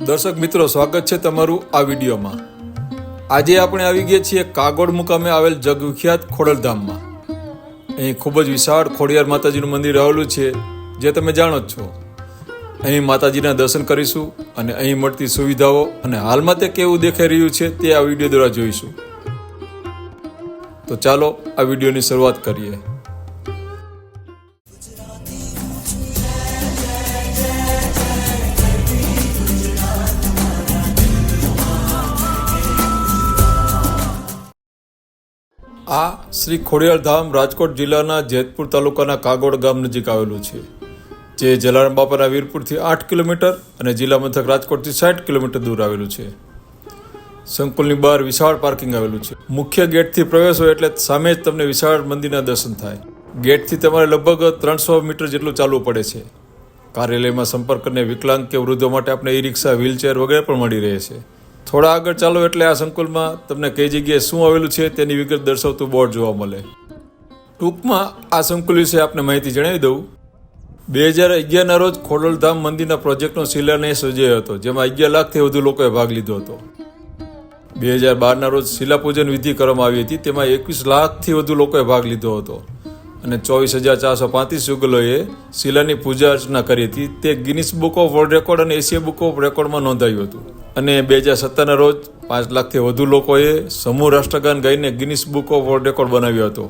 દર્શક મિત્રો, સ્વાગત છે તમારું આ વિડીયોમાં। આજે આપણે આવી ગયા છીએ કાગોડ મુકામે આવેલ જગવિખ્યાત ખોડલધામમાં। અહીં ખૂબ જ વિશાળ ખોડિયાર માતાજીનું મંદિર આવેલું છે, જે તમે જાણો જ છો। અહીં માતાજીના દર્શન કરીશું અને અહીં મળતી સુવિધાઓ અને હાલમાં તે કેવું દેખાઈ રહ્યું છે તે આ વિડીયો દ્વારા જોઈશું। તો ચાલો આ વિડીયોની શરૂઆત કરીએ। આ શ્રી ખોડિયાર ધામ રાજકોટ જિલ્લાના જેતપુર તાલુકાના કાગોડ ગામ નજીક આવેલું છે, જે જલારામ બાપાના વીરપુરથી 8 કિલોમીટર અને જિલ્લા મથક રાજકોટથી 60 કિલોમીટર દૂર આવેલું છે। સંકુલની બહાર વિશાળ પાર્કિંગ આવેલું છે। મુખ્ય ગેટથી પ્રવેશો એટલે સામે જ તમને વિશાળ મંદિરના દર્શન થાય। ગેટથી તમારે લગભગ 300 મીટર જેટલું ચાલવું પડે છે। કાર્યાલયમાં સંપર્ક અને વિકલાંગ કે વૃદ્ધો માટે આપણે ઈ રિક્ષા, વ્હીલચેર વગેરે પણ મળી રહે છે। થોડા આગળ ચાલો એટલે આ સંકુલમાં તમને કઈ જગ્યાએ શું આવેલું છે તેની વિગત દર્શાવતું બોર્ડ જોવા મળે। ટૂંકમાં આ સંકુલ વિશે આપને માહિતી જણાવી દઉં। 2011ના રોજ ખોડલધામ મંદિરના પ્રોજેક્ટનો શિલાન્યાસ યોજાયો હતો, જેમાં 11 લાખથી વધુ લોકોએ ભાગ લીધો હતો। 2012ના રોજ શિલાપૂજન વિધિ કરવામાં આવી હતી, તેમાં 21 લાખથી વધુ લોકોએ ભાગ લીધો હતો અને 24,435 યુગલોએ શિલાની પૂજા અર્ચના કરી હતી। તે Guinness book of world record અને એશિયા બુક ઓફ રેકોર્ડમાં નોંધાયું હતું। અને 2017ના રોજ 5 લાખથી વધુ લોકોએ સમૂહ રાષ્ટ્રગાન ગાઈને Guinness book of world record બનાવ્યો હતો।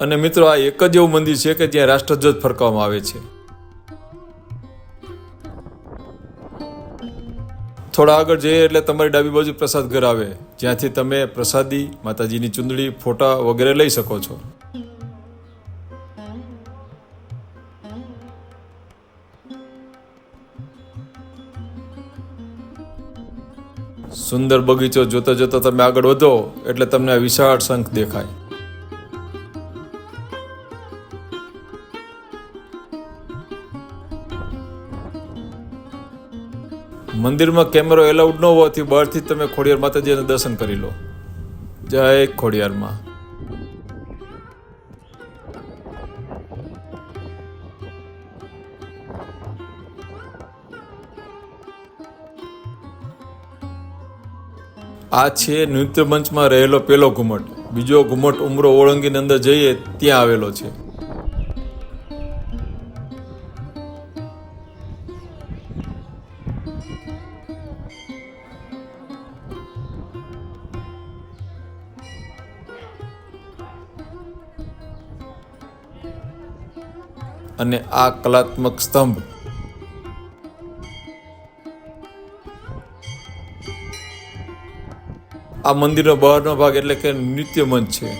અને મિત્રો, આ એક જ એવું મંદિર છે કે જ્યાં રાષ્ટ્રધ્વજ ફરકાવવામાં આવે છે। થોડા આગળ જઈએ એટલે તમારી ડાબી બાજુ પ્રસાદ ઘર આવે, જ્યાંથી તમે પ્રસાદી, માતાજીની ચુંદડી, ફોટા વગેરે લઈ શકો છો। સુંદર બગીચો જોતા જોતા તમે આગળ વધો એટલે તમને આ વિશાળ શંખ દેખાય। મંદિરમાં કેમેરો એલાઉડ ન હોવાથી બહારથી તમે ખોડિયાર માતાજીના દર્શન કરી લો। જય ખોડિયારમાં। આ છે નૃત્ય મંચમાં રહેલો પહેલો ઘુમટ। બીજો ઘુમટ ઉમરો ઓળંગીને અંદર જઈએ ત્યાં આવેલો છે। અને આ કલાત્મક સ્તંભ આ મંદિરનો બહારનો ભાગ એટલે કે નૃત્ય મંચ છે।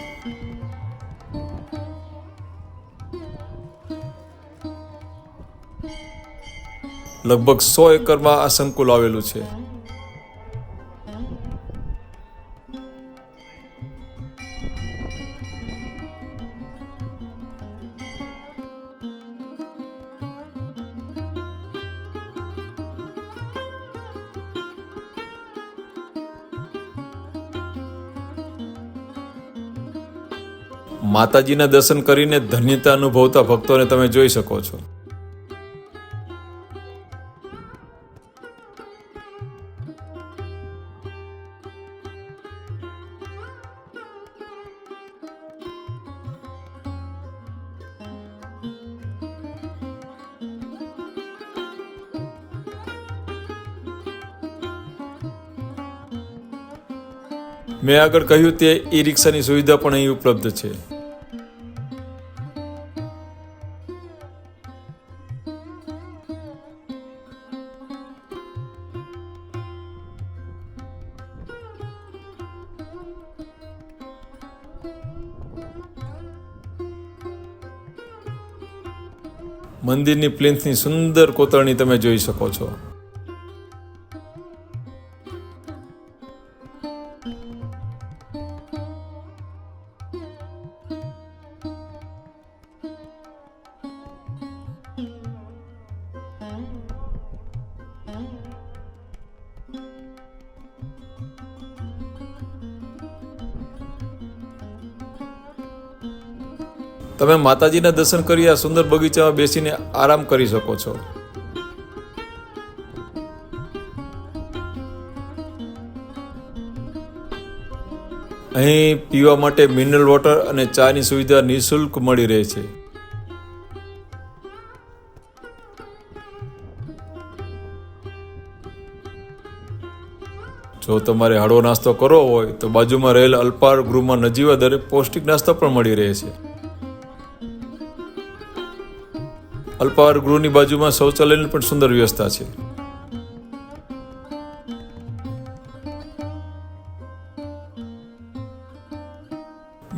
લગભગ 100 એકરમાં આ સંકુલ આવેલું છે। માતાજીના દર્શન કરીને ધન્યતા અનુભવતા ભક્તોને તમે જોઈ શકો છો। મેં આગળ કહ્યું તે ઈ રિક્ષાની સુવિધા પણ અહીં ઉપલબ્ધ છે। મંદિરની પ્લિન્થની સુંદર કોતરણી તમે જોઈ શકો છો। તમે માતાજીના દર્શન કરી આ સુંદર બગીચામાં બેસીને આરામ કરી શકો છો। અહીં પીવા માટે મિનરલ વોટર અને ચાની સુવિધા નિઃશુલ્ક મળી રહે છે. જો તમારે હળવો નાસ્તો કરવો હોય તો બાજુમાં રહેલ અલ્પાહાર ગૃહમાં નજીવા દરે પૌષ્ટિક નાસ્તો પણ મળી રહે છે. અલ્પાહાર ગૃહની બાજુમાં શૌચાલયની પણ સુંદર વ્યવસ્થા છે.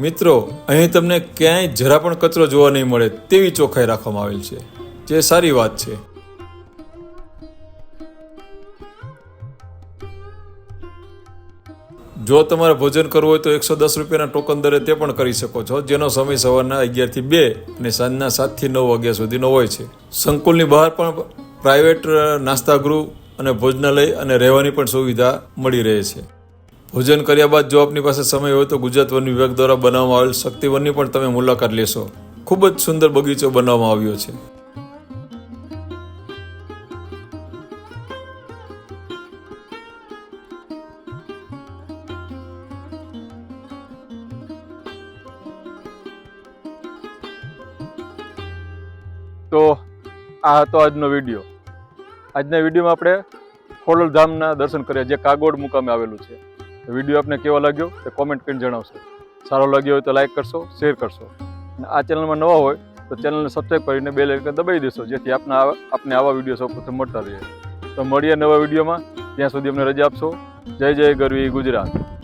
મિત્રો, અહીં તમને ક્યાંય જરા પણ કચરો જોવા નહીં મળે તેવી ચોખ્ખાઈ રાખવામાં આવેલ છે, જે સારી વાત છે. જો તમારે ભોજન કરવું હોય તો 110 રૂપિયાના ટોકન દરે તે પણ કરી શકો છો, જેનો સમય સવારના 11 થી 2 અને સાંજના 7 થી 9 વાગ્યા સુધીનો હોય છે. સંકુલની બહાર પણ પ્રાઇવેટ નાસ્તાગૃહ અને ભોજનાલય અને રહેવાની પણ સુવિધા મળી રહે છે. ભોજન કર્યા બાદ જો આપની પાસે સમય હોય તો ગુજરાત વન વિભાગ દ્વારા બનાવવામાં આવેલ શક્તિવનની પણ તમે મુલાકાત લેશો. ખૂબ જ સુંદર બગીચો બનાવવામાં આવ્યો છે. તો આ હતો આજનો વિડીયો. આજના વિડીયોમાં આપણે ખોડલ ધામના દર્શન કર્યા, જે કાગોડ મુકામે આવેલું છે. વિડીયો આપને કેવો લાગ્યો તે કોમેન્ટ કરીને જણાવશો. સારો લાગ્યો હોય તો લાઈક કરશો, શેર કરશો. અને આ ચેનલમાં નવા હોય તો ચેનલને સબસ્ક્રાઈબ કરીને બેલ આઇકન દબાવી દેશો, જેથી આપને આવા વિડીયો સૌપ્રથમ મળતા રહે. તો મળીએ નવા વિડીયોમાં. ત્યાં સુધી અમને રજા આપશો. જય જય ગરવી ગુજરાત.